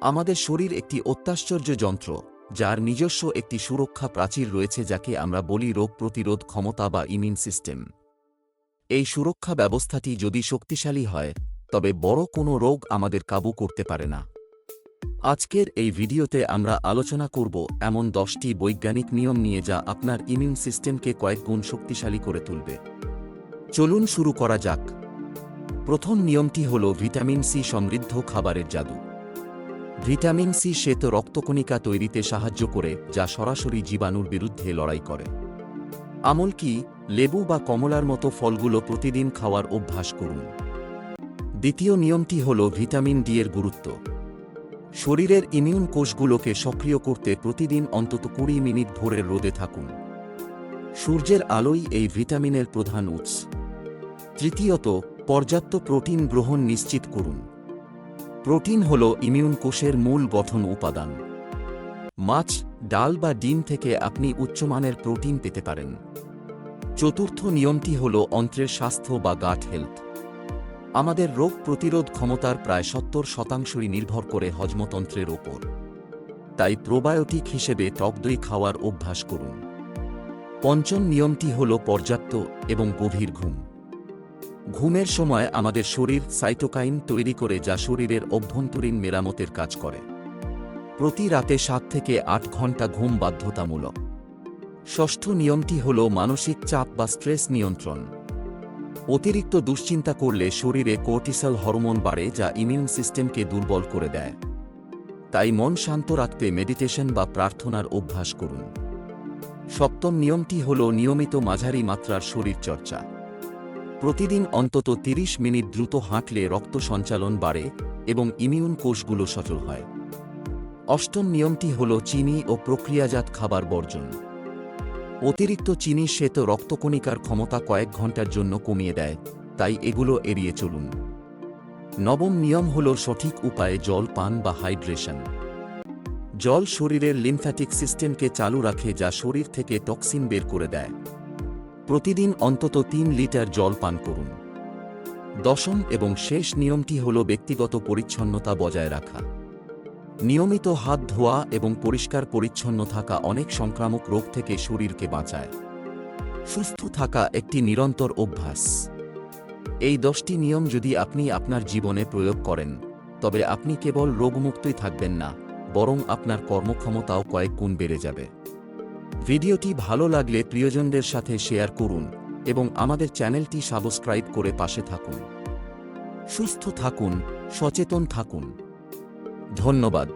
আমাদের শরীর একটি অত্যাশ্চর্য যন্ত্র, যার নিজস্ব একটি সুরক্ষা প্রাচীর রয়েছে যাকে আমরা বলি রোগ প্রতিরোধ ক্ষমতা বা ইমিউন সিস্টেম। এই সুরক্ষা ব্যবস্থাটি যদি শক্তিশালী হয়, তবে বড় কোনো রোগ আমাদের কাবু করতে পারে না। আজকের এই ভিডিওতে আমরা আলোচনা করব এমন 10টি বৈজ্ঞানিক নিয়ম নিয়ে যা আপনার ইমিউন সিস্টেমকে কয়েক গুণ শক্তিশালী করে তুলবে। চলুন শুরু করা যাক। প্রথম নিয়মটি হল ভিটামিন সি সমৃদ্ধ খাবারের জাদু। ভিটামিন সি শ্বেত রক্তকণিকা তৈরিতে সাহায্য করে, যা সরাসরি জীবাণুর বিরুদ্ধে লড়াই করে। আমলকি, লেবু বা কমলার মতো ফলগুলো প্রতিদিন খাওয়ার অভ্যাস করুন। দ্বিতীয় নিয়মটি হল ভিটামিন ডি এর গুরুত্ব। শরীরের ইমিউন কোষগুলোকে সক্রিয় করতে প্রতিদিন অন্তত 20 মিনিট ভোরের রোদে থাকুন। সূর্যের আলোই এই ভিটামিনের প্রধান উৎস। তৃতীয়ত, পর্যাপ্ত প্রোটিন গ্রহণ নিশ্চিত করুন। প্রোটিন হল ইমিউন কোষের মূল গঠন উপাদান। মাছ, ডাল বা ডিম থেকে আপনি উচ্চমানের প্রোটিন পেতে পারেন। চতুর্থ নিয়মটি হল অন্ত্রের স্বাস্থ্য বা গাট হেলথ। আমাদের রোগ প্রতিরোধ ক্ষমতার প্রায় 70% নির্ভর করে হজমতন্ত্রের ওপর। তাই প্রোবায়োটিক হিসেবে টক দই খাওয়ার অভ্যাস করুন। পঞ্চম নিয়মটি হল পর্যাপ্ত এবং গভীর ঘুম। ঘুমের সময় আমাদের শরীর সাইটোকাইন তৈরি করে, যা শরীরের অভ্যন্তরীণ মেরামতের কাজ করে। প্রতি রাতে 7 থেকে 8 ঘন্টা ঘুম বাধ্যতামূলক। ষষ্ঠ নিয়মটি হল মানসিক চাপ বা স্ট্রেস নিয়ন্ত্রণ। অতিরিক্ত দুশ্চিন্তা করলে শরীরে কর্টিসল হরমোন বাড়ে, যা ইমিউন সিস্টেমকে দুর্বল করে দেয়। তাই মন শান্ত রাখতে মেডিটেশন বা প্রার্থনার অভ্যাস করুন। সপ্তম নিয়মটি হল নিয়মিত মাঝারি মাত্রার শরীরচর্চা। প্রতিদিন অন্তত 30 মিনিট দ্রুত হাঁটলে রক্ত সঞ্চালন বাড়ে এবং ইমিউন কোষগুলো সচল হয়। অষ্টম নিয়মটি হল চিনি ও প্রক্রিয়াজাত খাবার বর্জন। অতিরিক্ত চিনি শ্বেত রক্তকণিকার ক্ষমতা কয়েক ঘন্টার জন্য কমিয়ে দেয়, তাই এগুলো এড়িয়ে চলুন। নবম নিয়ম হল সঠিক উপায়ে জল পান বা হাইড্রেশন। জল শরীরের লিম্ফ্যাটিক সিস্টেমকে চালু রাখে, যা শরীর থেকে টক্সিন বের করে দেয়। প্রতিদিন অন্তত 3 লিটার জল পান করুন। দশম এবং শেষ নিয়মটি হল ব্যক্তিগত পরিচ্ছন্নতা বজায় রাখা। নিয়মিত হাত ধোয়া এবং পরিষ্কার পরিচ্ছন্ন থাকা অনেক সংক্রামক রোগ থেকে শরীরকে বাঁচায়। সুস্থ থাকা একটি নিরন্তর অভ্যাস। এই 10টি নিয়ম যদি আপনি আপনার জীবনে প্রয়োগ করেন, তবে আপনি কেবল রোগমুক্তই থাকবেন না, বরং আপনার কর্মক্ষমতাও কয়েক গুণ বেড়ে যাবে। ভিডিওটি ভালো লাগলে প্রিয়জনদের সাথে শেয়ার করুন এবং আমাদের চ্যানেলটি সাবস্ক্রাইব করে পাশে থাকুন। সুস্থ থাকুন, সচেতন থাকুন। ধন্যবাদ।